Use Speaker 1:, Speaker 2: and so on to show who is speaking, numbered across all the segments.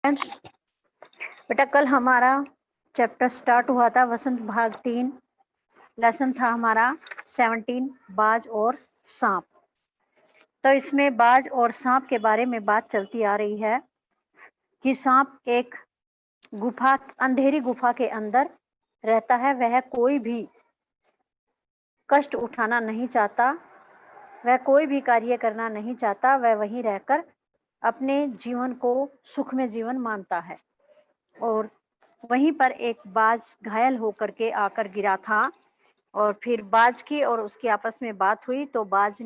Speaker 1: Friends, बेटा कल हमारा चैप्टर स्टार्ट हुआ था वसंत भाग 3। लेसन था हमारा 17 बाज और सांप। तो इसमें बाज और सांप के बारे में बात चलती आ रही है कि सांप एक गुफा, अंधेरी गुफा के अंदर रहता है। वह कोई भी कष्ट उठाना नहीं चाहता, वह कोई भी कार्य करना नहीं चाहता, वह वहीं रहकर अपने जीवन को सुख में जीवन मानता है। और वहीं पर एक बाज घायल होकर के आकर गिरा था और फिर बाज की और उसकी आपस में बात हुई। तो बाज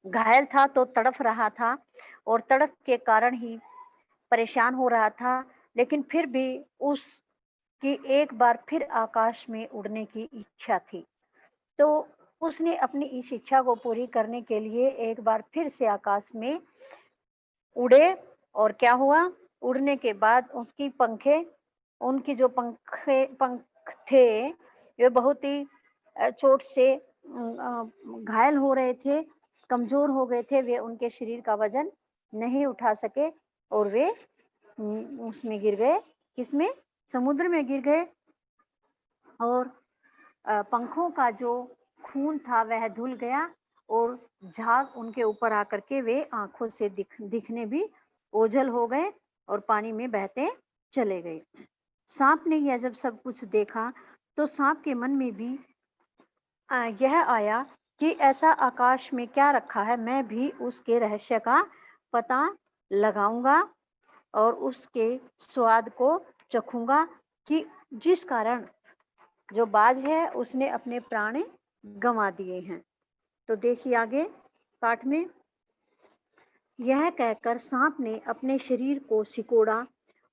Speaker 1: घायल था तो तड़फ रहा था और तड़फ के कारण ही परेशान हो रहा था, लेकिन फिर भी उसकी एक बार फिर आकाश में उड़ने की इच्छा थी। तो उसने अपनी इस इच्छा को पूरी करने के लिए एक बार फिर से आकाश में उड़े। और क्या हुआ, उड़ने के बाद उनकी जो पंख थे वे बहुत ही चोट से घायल हो रहे थे, कमजोर हो गए थे। वे उनके शरीर का वजन नहीं उठा सके और वे उसमें गिर गए। किसमें? समुद्र में गिर गए। और पंखों का जो खून था वह धुल गया और झाग उनके ऊपर आकर के वे आंखों से दिखने भी ओझल हो गए और पानी में बहते चले गए। सांप ने यह जब सब कुछ देखा तो सांप के मन में भी यह आया कि ऐसा आकाश में क्या रखा है, मैं भी उसके रहस्य का पता लगाऊंगा और उसके स्वाद को चखूंगा कि जिस कारण जो बाज है उसने अपने प्राण गंवा दिए हैं। तो देखिए आगे पाठ में, यह कहकर सांप ने अपने शरीर को सिकोड़ा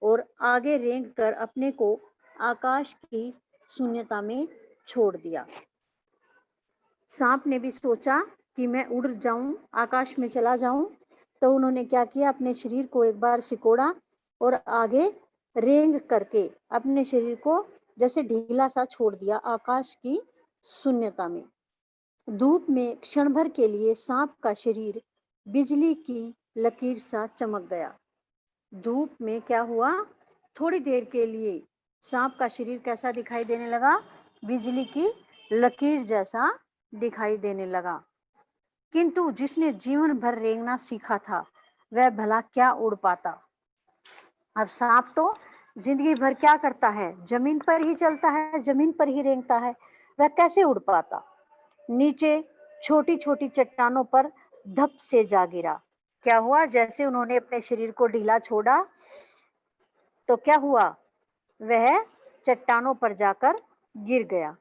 Speaker 1: और आगे रेंग कर अपने को आकाश की शून्यता में छोड़ दिया। सांप ने भी सोचा कि मैं उड़ जाऊं, आकाश में चला जाऊं। तो उन्होंने क्या किया, अपने शरीर को एक बार सिकोड़ा और आगे रेंग करके अपने शरीर को जैसे ढीला सा छोड़ दिया आकाश की शून्यता में। धूप में क्षण भर के लिए सांप का शरीर बिजली की लकीर सा चमक गया। धूप में क्या हुआ, थोड़ी देर के लिए सांप का शरीर कैसा दिखाई देने लगा, बिजली की लकीर जैसा दिखाई देने लगा। किंतु जिसने जीवन भर रेंगना सीखा था वह भला क्या उड़ पाता। अब सांप तो जिंदगी भर क्या करता है, जमीन पर ही चलता है, जमीन पर ही रेंगता है, वह कैसे उड़ पाता। नीचे छोटी छोटी चट्टानों पर धप से जा गिरा। क्या हुआ, जैसे उन्होंने अपने शरीर को ढीला छोड़ा तो क्या हुआ, वह चट्टानों पर जाकर गिर गया।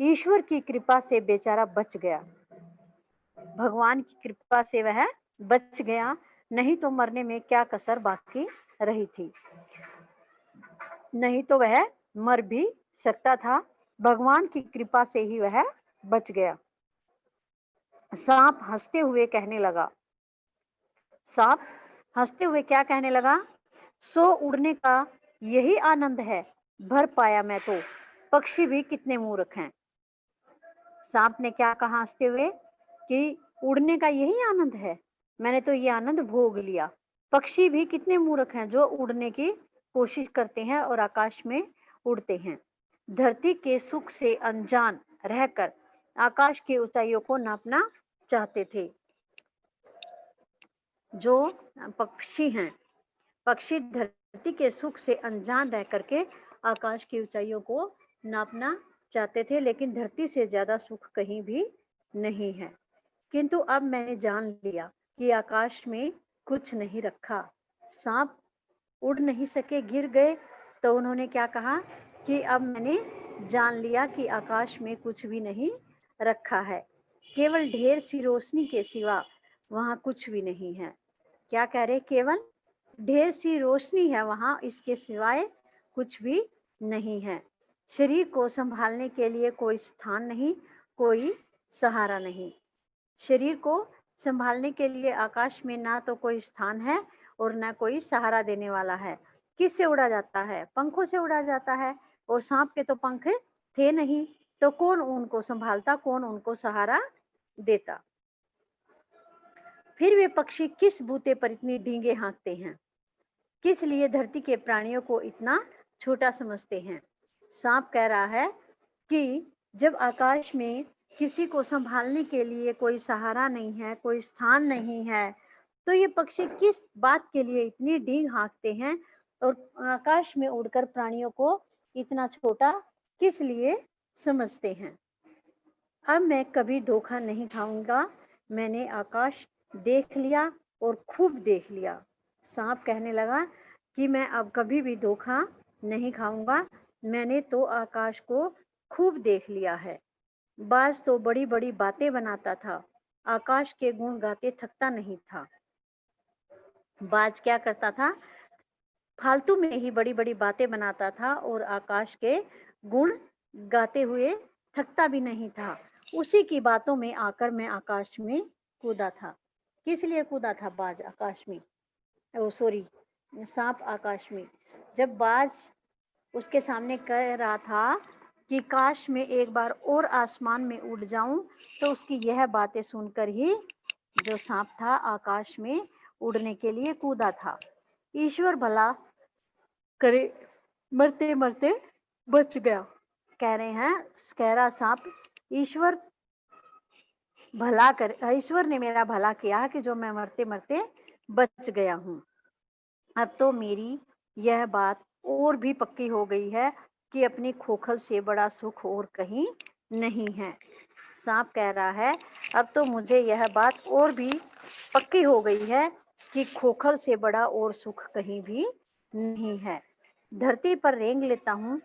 Speaker 1: ईश्वर की कृपा से बेचारा बच गया, भगवान की कृपा से वह बच गया, नहीं तो मरने में क्या कसर बाकी रही थी। नहीं तो वह मर भी सकता था, भगवान की कृपा से ही वह बच गया। सांप हंसते हुए कहने लगा, सांप हंसते हुए क्या कहने लगा, सो उड़ने का यही आनंद है, भर पाया मैं तो, पक्षी भी कितने मूर्ख हैं। सांप ने क्या कहा हंसते हुए कि उड़ने का यही आनंद है, मैंने तो ये आनंद भोग लिया। पक्षी भी कितने मूर्ख हैं जो उड़ने की कोशिश करते हैं और आकाश में उड़ते हैं। धरती के सुख से अनजान रहकर आकाश की ऊंचाइयों को नापना चाहते थे। जो पक्षी हैं, पक्षी धरती के सुख से अनजान रह करके आकाश की ऊंचाइयों को नापना चाहते थे, लेकिन धरती से ज्यादा सुख कहीं भी नहीं है। किंतु अब मैंने जान लिया कि आकाश में कुछ नहीं रखा। सांप उड़ नहीं सके, गिर गए। तो उन्होंने क्या कहा कि अब मैंने जान लिया कि आकाश में कुछ भी नहीं रखा है, केवल ढेर सी रोशनी के सिवा वहां कुछ भी नहीं है। क्या कह रहे, केवल ढेर सी रोशनी है वहां, इसके सिवाय कुछ भी नहीं है। शरीर को संभालने के लिए कोई स्थान नहीं, कोई सहारा नहीं। शरीर को संभालने के लिए आकाश में ना तो कोई स्थान है और ना कोई सहारा देने वाला है। किससे उड़ा जाता है, पंखों से उड़ा जाता है, और सांप के तो पंख थे नहीं, तो कौन उनको संभालता, कौन उनको सहारा देता। फिर वे पक्षी किस बूते पर इतनी डींगे हाँकते हैं? किस लिए धरती के प्राणियों को इतना छोटा समझते हैं? सांप कह रहा है कि जब आकाश में किसी को संभालने के लिए कोई सहारा नहीं है, कोई स्थान नहीं है, तो ये पक्षी किस बात के लिए इतनी डींग हाँकते हैं और आकाश में उड़कर प्राणियों को इतना छोटा किस लिए समझते हैं? अब मैं कभी धोखा नहीं खाऊंगा, मैंने आकाश देख लिया और खूब देख लिया। सांप कहने लगा कि मैं अब कभी भी धोखा नहीं खाऊंगा, मैंने तो आकाश को खूब देख लिया है। बाज तो बड़ी बड़ी बातें बनाता था, आकाश के गुण गाते थकता नहीं था। बाज क्या करता था? फालतू में ही बड़ी बड़ी बातें बनाता था और आकाश के गुण गाते हुए थकता भी नहीं था। उसी की बातों में आकर मैं आकाश में कूदा था। किस लिए कूदा था बाज आकाश में? सॉरी, सांप आकाश में। जब बाज उसके सामने कह रहा था कि काश मैं एक बार और आसमान में उड़ जाऊं, तो उसकी यह बातें सुनकर ही जो सांप था आकाश में उड़ने के लिए कूदा था। ईश्वर भला करे, मरते मरते बच गया। कह रहे हैं, कह रहा सांप, ईश्वर भला कर, ईश्वर ने मेरा भला किया कि जो मैं मरते मरते बच गया हूँ। अब तो मेरी यह बात और भी पक्की हो गई है कि अपनी खोखल से बड़ा सुख और कहीं नहीं है। सांप कह रहा है, अब तो मुझे यह बात और भी पक्की हो गई है कि खोखल से बड़ा और सुख कहीं भी नहीं है। धरती पर रेंग लेता हूँ,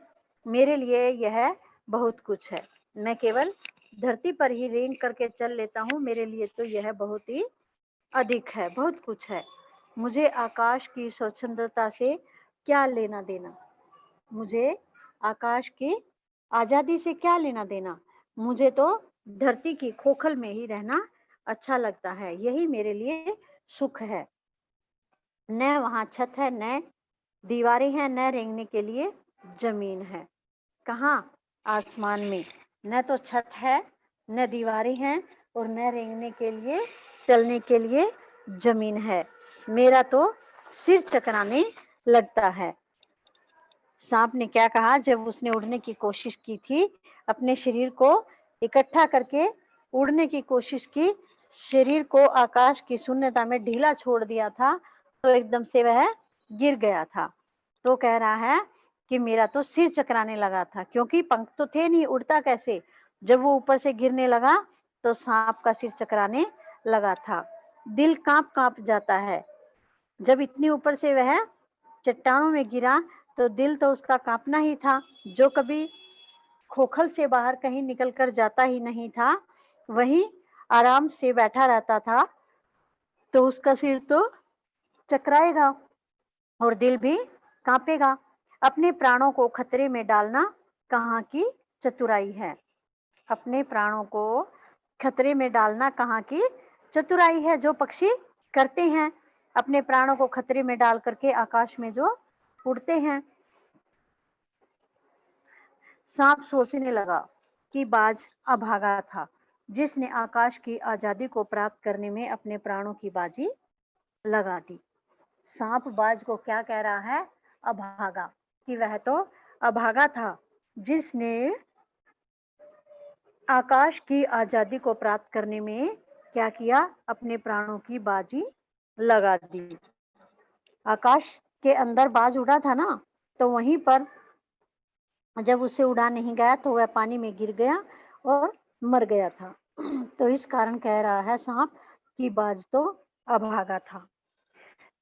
Speaker 1: मेरे लिए यह बहुत कुछ है। मैं केवल धरती पर ही रेंग करके चल लेता हूँ, मेरे लिए तो यह बहुत ही अधिक है, बहुत कुछ है। मुझे आकाश की स्वच्छंदता से क्या लेना देना? मुझे आकाश की आजादी से क्या लेना देना? मुझे तो धरती की खोखल में ही रहना अच्छा लगता है, यही मेरे लिए सुख है। न वहां छत है, न दीवारें हैं, न रेंगने के लिए जमीन है। कहाँ? आसमान में। न तो छत है, न दीवारें हैं और न रेंगने के लिए, चलने के लिए जमीन है। मेरा तो सिर चकराने लगता है। सांप ने क्या कहा? जब उसने उड़ने की कोशिश की थी, अपने शरीर को इकट्ठा करके उड़ने की कोशिश की, शरीर को आकाश की शून्यता में ढीला छोड़ दिया था, तो एकदम से वह गिर गया था। तो कह रहा है कि मेरा तो सिर चकराने लगा था, क्योंकि पंख तो थे नहीं, उड़ता कैसे? जब वो ऊपर से गिरने लगा तो सांप का सिर चकराने लगा था। दिल कांप कांप जाता है। जब इतनी ऊपर से वह चट्टानों में गिरा तो दिल तो उसका कांपना ही था। जो कभी खोखल से बाहर कहीं निकल कर जाता ही नहीं था, वहीं आराम से बैठा रहता था, तो उसका सिर तो चकराएगा और दिल भी कांपेगा। अपने प्राणों को खतरे में डालना कहाँ की चतुराई है? अपने प्राणों को खतरे में डालना कहाँ की चतुराई है? जो पक्षी करते हैं, अपने प्राणों को खतरे में डाल करके आकाश में जो उड़ते हैं। सांप सोचने लगा कि बाज अभागा था, जिसने आकाश की आजादी को प्राप्त करने में अपने प्राणों की बाजी लगा दी। सांप बाज को क्या कह रहा है? अभागा, कि वह तो अभागा था, जिसने आकाश की आजादी को प्राप्त करने में क्या किया? अपने प्राणों की बाजी लगा दी। आकाश के अंदर बाज उड़ा था ना, तो वहीं पर जब उसे उड़ा नहीं गया तो वह पानी में गिर गया और मर गया था। तो इस कारण कह रहा है सांप कि बाज तो अभागा था।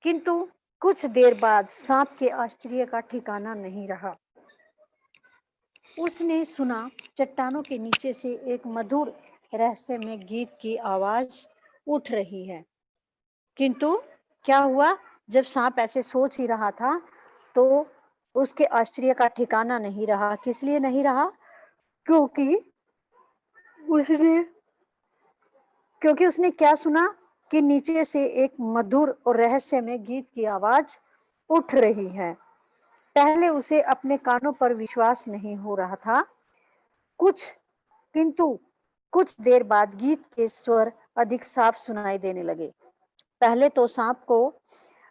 Speaker 1: किंतु कुछ देर बाद सांप के आश्चर्य का ठिकाना नहीं रहा। उसने सुना चट्टानों के नीचे से एक मधुर रहस्यमय गीत की आवाज उठ रही है। किंतु क्या हुआ? जब सांप ऐसे सोच ही रहा था तो उसके आश्चर्य का ठिकाना नहीं रहा। किस लिए नहीं रहा? क्योंकि उसने क्योंकि उसने क्या सुना कि नीचे से एक मधुर और रहस्यमय गीत की आवाज उठ रही है। पहले उसे अपने कानों पर विश्वास नहीं हो रहा था। किंतु कुछ देर बाद गीत के स्वर अधिक साफ सुनाई देने लगे। पहले तो सांप को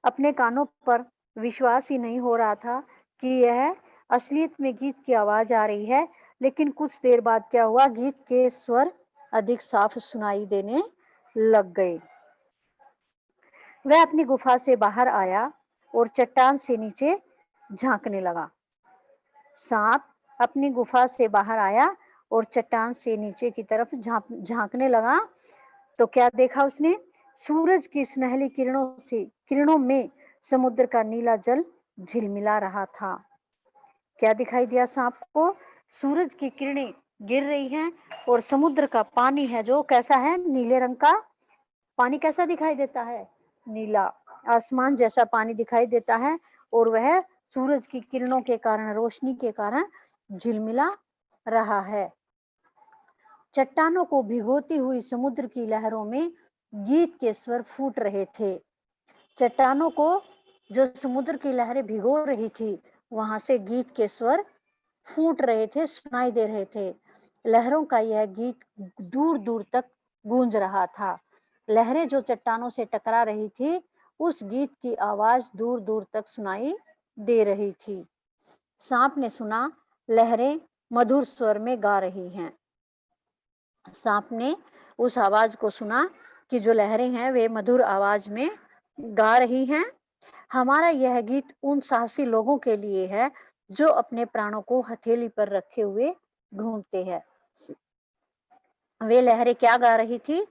Speaker 1: अपने कानों पर विश्वास ही नहीं हो रहा था कि यह असलियत में गीत की आवाज आ रही है, लेकिन कुछ देर बाद क्या हुआ, गीत के स्वर अधिक साफ सुनाई देने लग गए। वह अपनी गुफा से बाहर आया और चट्टान से नीचे झांकने लगा। सांप अपनी गुफा से बाहर आया और चट्टान से नीचे की तरफ झांकने लगा, तो क्या देखा उसने? सूरज की सुनहली किरणों में समुद्र का नीला जल झिलमिला रहा था। क्या दिखाई दिया सांप को? सूरज की किरणें गिर रही हैं और समुद्र का पानी है जो कैसा है? नीले रंग का। पानी कैसा दिखाई देता है? नीला, आसमान जैसा पानी दिखाई देता है और वह सूरज की किरणों के कारण, रोशनी के कारण झिलमिला रहा है। चट्टानों को भिगोती हुई समुद्र की लहरों में गीत के स्वर फूट रहे थे। चट्टानों को जो समुद्र की लहरें भिगो रही थी, वहां से गीत के स्वर फूट रहे थे, सुनाई दे रहे थे। लहरों का यह गीत दूर दूर तक गूंज रहा था। लहरें जो चट्टानों से टकरा रही थी, उस गीत की आवाज दूर दूर तक सुनाई दे रही थी। सांप ने सुना, लहरें मधुर स्वर में गा रही हैं। सांप ने उस आवाज को सुना कि जो लहरें हैं वे मधुर आवाज में गा रही हैं। हमारा यह गीत उन साहसी लोगों के लिए है जो अपने प्राणों को हथेली पर रखे हुए घूमते हैं। वे लहरें क्या गा रही थी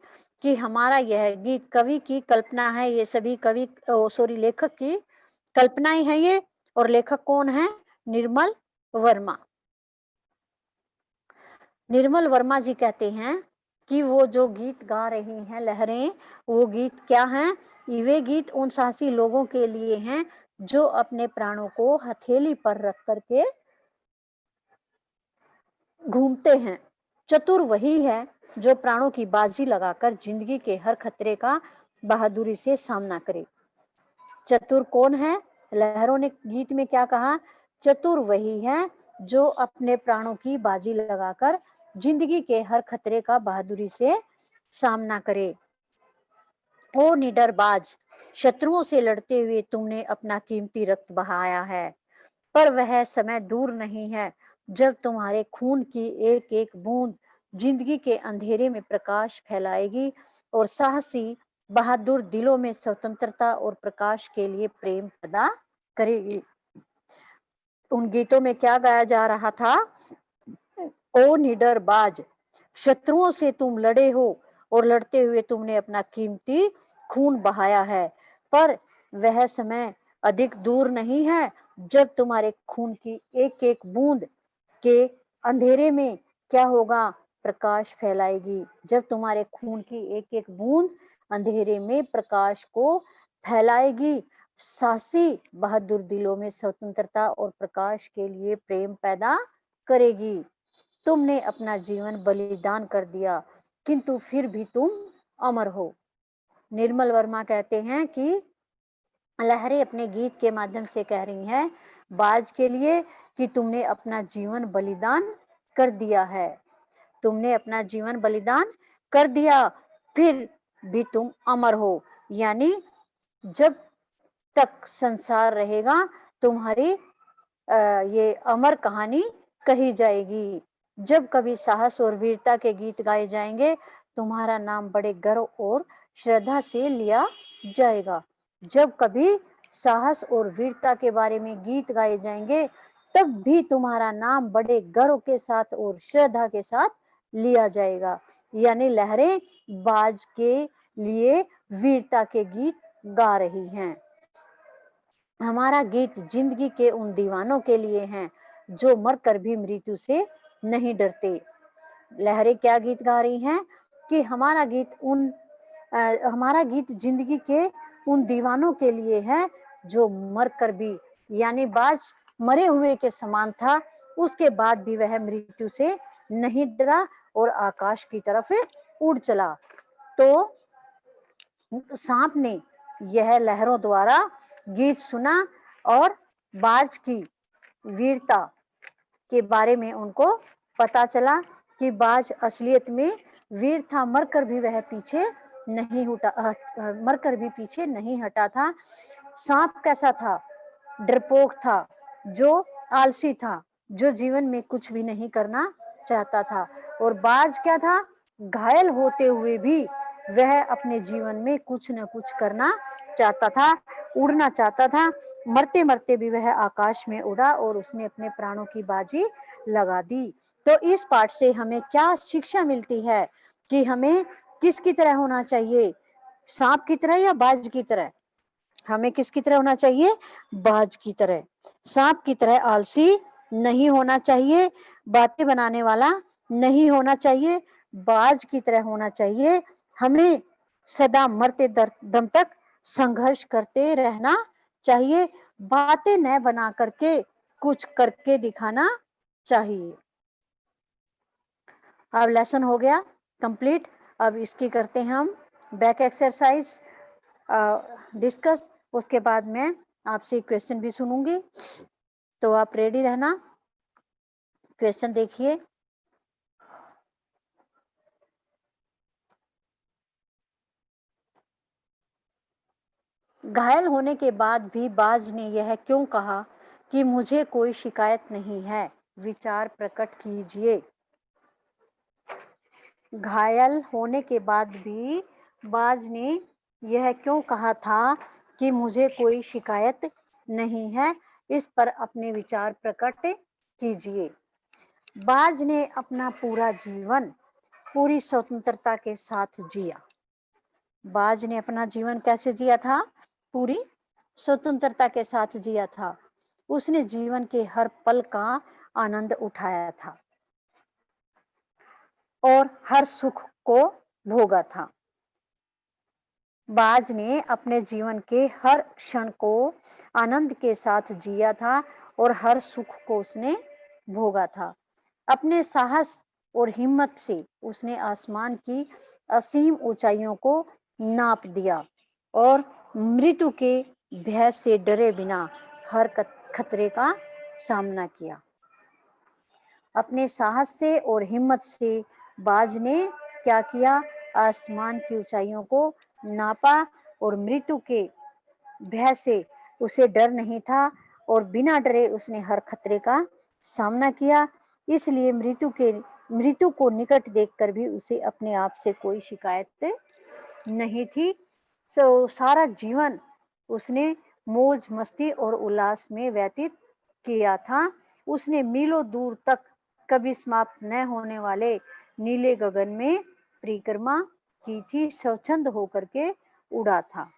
Speaker 1: कि हमारा यह गीत कवि की कल्पना है, ये सभी लेखक की कल्पनाएं हैं ये। और लेखक कौन है? निर्मल वर्मा। निर्मल वर्मा जी कहते हैं कि वो जो गीत गा रही हैं लहरें, वो गीत क्या हैं? वे गीत उन साहसी लोगों के लिए हैं जो अपने प्राणों को हथेली पर रख करके घूमते हैं। चतुर वही है जो प्राणों की बाजी लगाकर जिंदगी के हर खतरे का बहादुरी से सामना करे। चतुर कौन है? लहरों ने गीत में क्या कहा? चतुर वही है जो अपने प्राणों की बाजी लगाकर जिंदगी के हर खतरे का बहादुरी से सामना करे। ओ निडरबाज, शत्रुओं से लड़ते हुए तुमने अपना कीमती रक्त बहाया है, पर वह समय दूर नहीं है जब तुम्हारे खून की एक एक बूंद जिंदगी के अंधेरे में प्रकाश फैलाएगी और साहसी बहादुर दिलों में स्वतंत्रता और प्रकाश के लिए प्रेम पैदा करेगी। उन गीतों में क्या गाया जा रहा था? ओ निडरबाज, शत्रुओं से तुम लड़े हो और लड़ते हुए तुमने अपना कीमती खून बहाया है, पर वह समय अधिक दूर नहीं है जब तुम्हारे खून की एक एक बूंद के अंधेरे में क्या होगा? प्रकाश फैलाएगी। जब तुम्हारे खून की एक एक बूंद अंधेरे में प्रकाश को फैलाएगी, साहसी बहादुर दिलों में स्वतंत्रता और प्रकाश के लिए प्रेम पैदा करेगी। तुमने अपना जीवन बलिदान कर दिया, किंतु फिर भी तुम अमर हो। निर्मल वर्मा कहते हैं कि लहरें अपने गीत के माध्यम से कह रही हैं बाज के लिए कि तुमने अपना जीवन बलिदान कर दिया है। तुमने अपना जीवन बलिदान कर दिया, फिर भी तुम अमर हो। यानी जब तक संसार रहेगा, तुम्हारी ये अमर कहानी कही जाएगी। जब कभी साहस और वीरता के गीत गाए जाएंगे, तुम्हारा नाम बड़े गर्व और श्रद्धा से लिया जाएगा। जब कभी साहस और वीरता के बारे में गीत गाए जाएंगे, तब भी तुम्हारा नाम बड़े गर्व के साथ और श्रद्धा के साथ लिया जाएगा। यानी लहरें बाज के लिए वीरता के गीत गा रही हैं। हमारा गीत जिंदगी के उन दीवानों के लिए हैं जो मरकर भी मृत्यु से नहीं डरते। लहरें क्या गीत गा रही हैं कि हमारा गीत जिंदगी के उन दीवानों के लिए है जो मरकर भी, यानी बाज मरे हुए के समान था, उसके बाद भी वह मृत्यु से नहीं डरा और आकाश की तरफ उड़ चला। तो सांप ने यह लहरों द्वारा गीत सुना और बाज की वीरता के बारे में उनको पता चला कि बाज असलियत में वीर था, मरकर भी वह पीछे नहीं मरकर भी पीछे नहीं हटा था। सांप कैसा था? डरपोक था, जो आलसी था, जो जीवन में कुछ भी नहीं करना चाहता था। और बाज क्या था? घायल होते हुए भी वह अपने जीवन में कुछ न कुछ करना चाहता था, उड़ना चाहता था। मरते-मरते भी वह आकाश में उड़ा और उसने अपने प्राणों की बाजी लगा दी। तो इस पाठ से हमें क्या शिक्षा मिलती है कि हमें किसकी तरह होना चाहिए? सांप की तरह या बाज की तरह? हमें किसकी तरह होना चाहिए? बाज की तरह। सांप की तरह आलसी नहीं होना चाहिए, बातें बनाने वाला नहीं होना चाहिए, बाज की तरह होना चाहिए। हमें सदा मरते दम तक संघर्ष करते रहना चाहिए, बातें न बना करके कुछ करके दिखाना चाहिए। अब लेसन हो गया कंप्लीट। अब इसकी करते हैं हम बैक एक्सरसाइज डिस्कस। उसके बाद मैं आपसे क्वेश्चन भी सुनूंगी, तो आप रेडी रहना। क्वेश्चन देखिए। घायल होने के बाद भी बाज ने यह क्यों कहा कि मुझे कोई शिकायत नहीं है? विचार प्रकट कीजिए। घायल होने के बाद भी बाज ने यह क्यों कहा था कि मुझे कोई शिकायत नहीं है? इस पर अपने विचार प्रकट कीजिए। बाज ने अपना पूरा जीवन पूरी स्वतंत्रता के साथ जिया। बाज ने अपना जीवन कैसे जिया था? पूरी स्वतंत्रता के साथ जिया था। उसने जीवन के हर पल का आनंद उठाया था और हर सुख को भोगा था। बाज ने अपने जीवन के हर क्षण को आनंद के साथ जिया था और हर सुख को उसने भोगा था। अपने साहस और हिम्मत से उसने आसमान की असीम ऊंचाइयों को नाप दिया और मृत्यु के भय से डरे बिना हर खतरे का सामना किया। अपने साहस से और हिम्मत से बाज ने क्या किया? आसमान की ऊंचाइयों को नापा और मृत्यु के भय से उसे डर नहीं था और बिना डरे उसने हर खतरे का सामना किया। इसलिए मृत्यु को निकट देखकर भी उसे अपने आप से कोई शिकायत नहीं थी। सारा जीवन उसने मौज मस्ती और उल्लास में व्यतीत किया था। उसने मीलों दूर तक कभी समाप्त न होने वाले नीले गगन में परिक्रमा की थी, स्वच्छंद होकर के उड़ा था।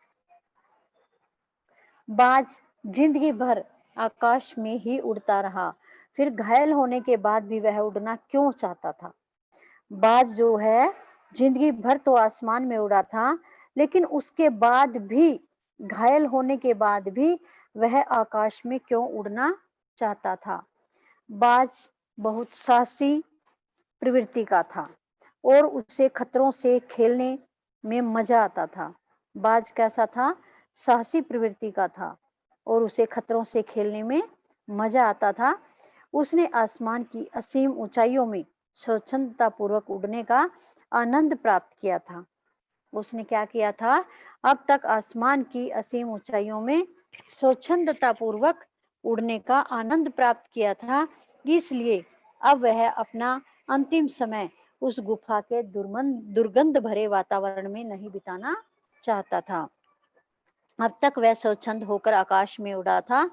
Speaker 1: बाज जिंदगी भर आकाश में ही उड़ता रहा, फिर घायल होने के बाद भी वह उड़ना क्यों चाहता था? बाज जो है जिंदगी भर तो आसमान में उड़ा था, लेकिन उसके बाद भी, घायल होने के बाद भी वह आकाश में क्यों उड़ना चाहता था? बाज बहुत साहसी प्रवृत्ति का था और उसे खतरों से खेलने में मजा आता था। बाज कैसा था? साहसी प्रवृत्ति का था और उसे खतरों से खेलने में मजा आता था। उसने आसमान की असीम ऊंचाइयों में स्वच्छंदता पूर्वक उड़ने का आनंद प्राप्त किया था। उसने क्या किया था? अब तक आसमान की असीम ऊंचाइयों में स्वच्छंदता पूर्वक उड़ने का आनंद प्राप्त किया था। इसलिए अब वह अपना अंतिम समय उस गुफा के दुर्गंध भरे वातावरण में नहीं बिताना चाहता था। अब तक वह स्वच्छंद होकर आकाश में उड़ा था,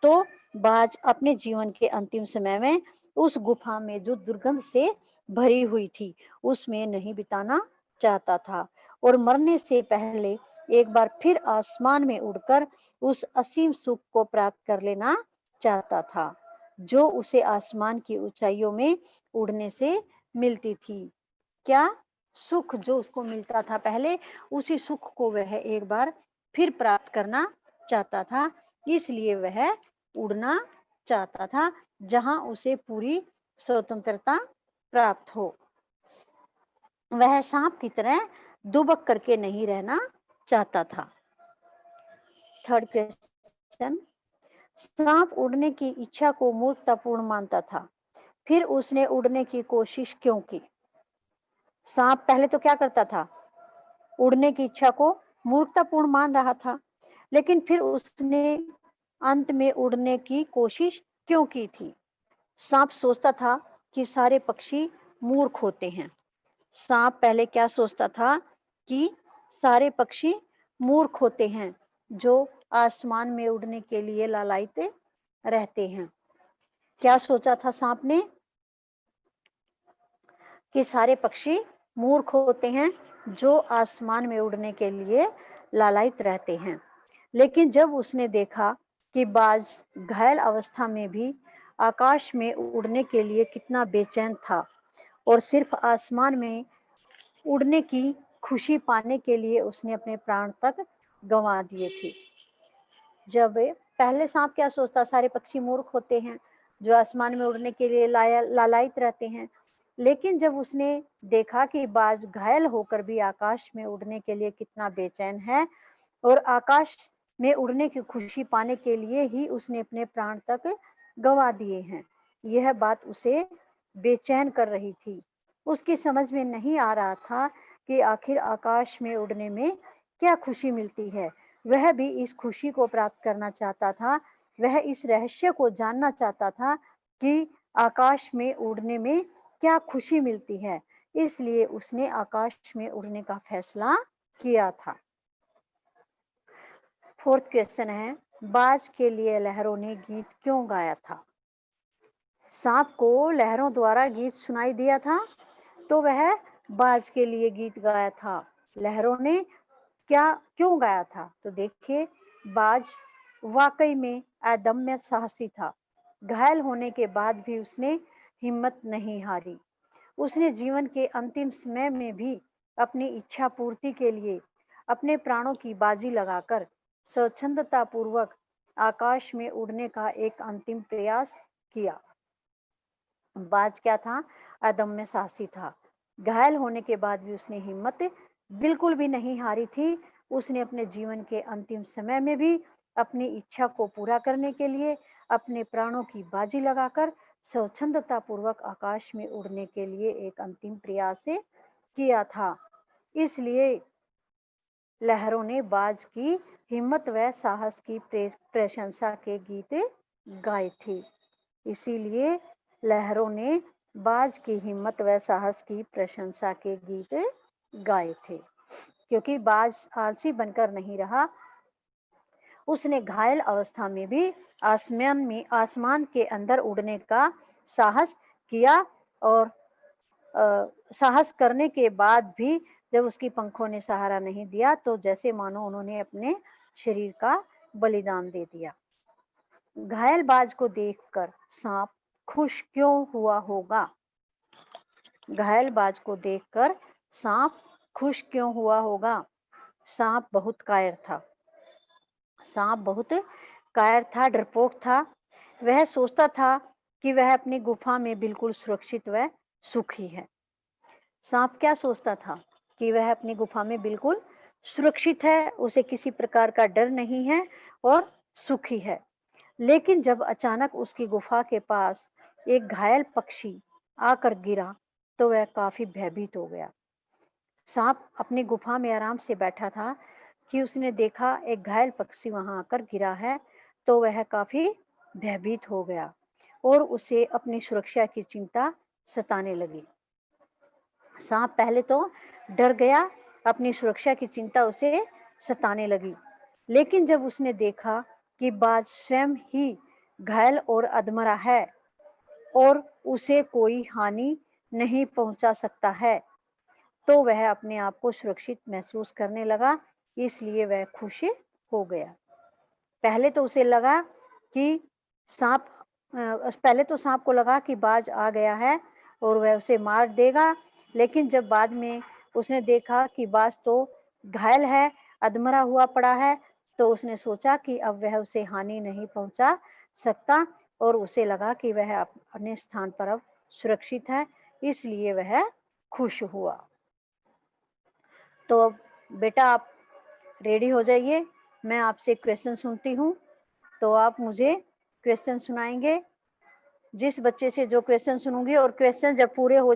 Speaker 1: तो बाज अपने जीवन के अंतिम समय में उस गुफा में जो दुर्गंध से भरी हुई थी, उसमें नहीं बिताना चाहता था और मरने से पहले एक बार फिर आसमान में उड़कर उस असीम सुख को प्राप्त कर लेना चाहता था, जो उसे आसमान की ऊंचाइयों में उड़ने से मिलती थी। क्या? सुख जो उसको मिलता था पहले, उसी सुख को वह एक बार फिर प्राप्त करना चाहता था। इसलिए वह उड़ना चाहता था, जहां उसे पूरी स्वतंत्रता प्राप्त हो। वह सांप की तरह दुबक करके नहीं रहना चाहता था। Third question. सांप उड़ने की इच्छा को मूर्खतापूर्ण मानता था, फिर उसने उड़ने की कोशिश क्यों की? सांप पहले तो क्या करता था? उड़ने की इच्छा को मूर्खतापूर्ण मान रहा था, लेकिन फिर उसने अंत में उड़ने की कोशिश क्यों की थी? सांप सोचता था कि सारे पक्षी मूर्ख होते हैं। सांप पहले क्या सोचता था कि सारे पक्षी मूर्ख होते हैं जो आसमान में उड़ने के लिए लालायित रहते हैं। क्या सोचा था सांप ने? कि सारे पक्षी मूर्ख होते हैं जो आसमान में उड़ने के लिए लालायित रहते हैं। लेकिन जब उसने देखा कि बाज घायल अवस्था में भी आकाश में उड़ने के लिए कितना बेचैन था और सिर्फ आसमान में उड़ने की खुशी पाने के लिए उसने अपने प्राण तक गंवा दिए थे। जब पहले सांप क्या सोचता, सारे पक्षी मूर्ख होते हैं जो आसमान में उड़ने के लिए लालायित रहते हैं। लेकिन जब उसने देखा कि बाज घायल होकर भी आकाश में उड़ने के लिए कितना बेचैन है और आकाश में उड़ने की खुशी पाने के लिए ही उसने अपने प्राण तक गंवा दिए हैं, यह बात उसे बेचैन कर रही थी। उसकी समझ में नहीं आ रहा था कि आखिर आकाश में उड़ने में क्या खुशी मिलती है। वह भी इस खुशी को प्राप्त करना चाहता था। वह इस रहस्य को जानना चाहता था कि आकाश में उड़ने में क्या खुशी मिलती है। इसलिए उसने आकाश में उड़ने का फैसला किया था। फोर्थ क्वेश्चन है, बाज के लिए लहरों ने गीत क्यों गाया था? सांप को लहरों द्वारा गीत सुनाई दिया था, तो वह बाज के लिए गीत गाया था। लहरों ने क्या क्यों गाया था? तो देखिए, बाज वाकई में अदम्य साहसी था। घायल होने के बाद भी उसने हिम्मत नहीं हारी। उसने जीवन के अंतिम समय में भी अपनी इच्छा पूर्ति के लिए अपने प्राणों की बाजी लगाकर स्वच्छंदता पूर्वक आकाश में उड़ने का एक अंतिम प्रयास किया। बाज क्या था? अदम्य साहसी था। घायल होने के बाद भी उसने हिम्मत बिल्कुल भी नहीं हारी थी। उसने अपने जीवन के अंतिम समय में भी अपनी इच्छा को पूरा करने के लिए अपने प्राणों की बाजी लगाकर स्वच्छंदता पूर्वक आकाश में उड़ने के लिए एक अंतिम प्रयास किया था। इसलिए लहरों ने बाज की हिम्मत व साहस की प्रशंसा के गीत गाए थे। इसीलिए लहरों ने बाज की हिम्मत व साहस की प्रशंसा के गीत गाए थे। क्योंकि बाज आलसी बनकर नहीं रहा, उसने घायल अवस्था में भी आसमान के अंदर उड़ने का साहस किया और साहस करने के बाद भी जब उसकी पंखों ने सहारा नहीं दिया तो जैसे मानो उन्होंने अपने शरीर का बलिदान दे दिया। घायल बाज को देखकर सांप खुश क्यों हुआ होगा? घायल बाज को देखकर सांप खुश क्यों हुआ होगा? सांप बहुत कायर था। सांप बहुत कायर था, डरपोक था। वह सोचता था कि वह अपनी गुफा में बिल्कुल सुरक्षित व सुखी है। सांप क्या सोचता था? कि वह अपनी गुफा में बिल्कुल सुरक्षित है, उसे किसी प्रकार का डर नहीं है और सुखी है। लेकिन जब अचानक उसकी गुफा के पास एक घायल पक्षी आकर गिरा, तो वह काफी भयभीत हो गया। सांप अपनी गुफा में आराम से बैठा था कि उसने देखा एक घायल पक्षी वहां आकर गिरा है, तो वह काफी भयभीत हो गया और उसे अपनी सुरक्षा की चिंता सताने लगी। सांप पहले तो डर गया, अपनी सुरक्षा की चिंता उसे सताने लगी। लेकिन जब उसने देखा कि बाज स्वयं ही घायल और अधमरा है और उसे कोई हानि नहीं पहुंचा सकता है, तो वह अपने आप को सुरक्षित महसूस करने लगा। इसलिए वह खुश हो गया। पहले तो उसे लगा कि सांप पहले तो सांप को लगा कि बाज आ गया है और वह उसे मार देगा। लेकिन जब बाद में उसने देखा कि बाज तो घायल है, अधमरा हुआ पड़ा है, तो उसने सोचा कि अब वह उसे हानि नहीं पहुंचा सकता और उसे लगा कि वह अपने स्थान पर अब सुरक्षित है, इसलिए वह खुश हुआ। तो अब बेटा आप रेडी हो जाइए, मैं आपसे क्वेश्चन सुनती हूँ, तो आप मुझे क्वेश्चन सुनाएंगे। जिस बच्चे से जो क्वेश्चन सुनूंगी और क्वेश्चन जब पूरे हो